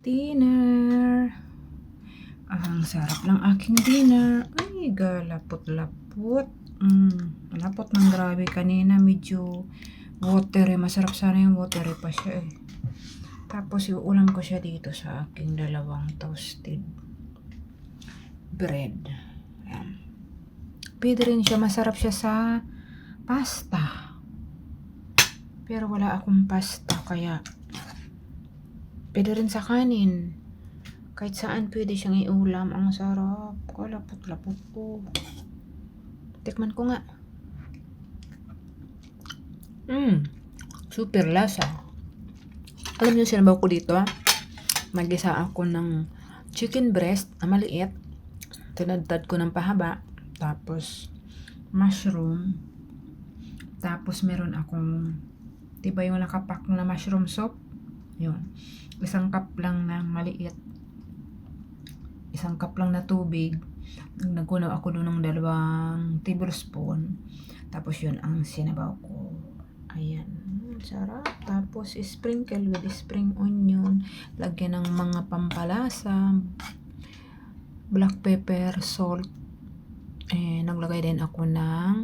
Dinner. Ang sarap ng aking dinner. Ay, galapot-lapot. Malapot ng grabe kanina. Medyo watery. Masarap sana yung watery pa siya eh. Tapos iuulam ko siya dito sa aking dalawang toasted bread. Ayan. Pwede rin siya. Masarap siya sa pasta. Pero wala akong pasta kaya pwede rin sa kanin. Kahit saan pwede siyang iulam. Ang sarap. Kalapot-lapot po. Tikman ko nga. Super lasa. Alam niyo sinabaw ko dito? Nagisa ako ng chicken breast na maliit. Tinadtad ko ng pahaba. Tapos mushroom. Tapos meron akong diba yung nakapak na mushroom soup? Yun. Isang cup lang na maliit. Isang cup lang na tubig. Nagkunaw ako doon ng 2 tablespoon. Tapos yun ang sinabaw ko. Ayan. Sarap. Tapos sprinkle with spring onion. Lagyan ng mga pampalasa. Black pepper, salt. Naglagay din ako ng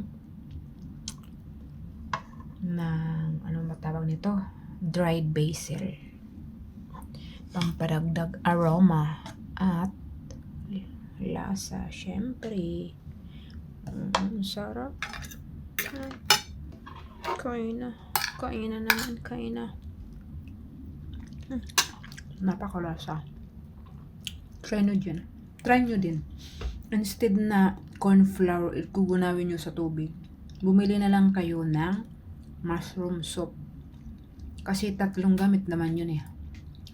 ano matawag nito? Dried basil. Pamparagdag aroma at lasa, syempre. Sarap. Kain na naman, kain na. Napakalasa. Try nyo din. Instead na corn flour, ikugunawin nyo sa tubig. Bumili na lang kayo ng mushroom soup. Kasi 3 gamit naman yun eh.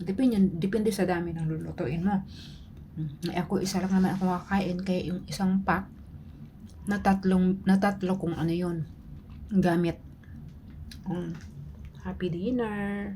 Depende sa dami ng lulutuin mo. Ako isa lang naman ako kakain kaya yung isang pack na tatlo kung ano yun gamit. Happy dinner.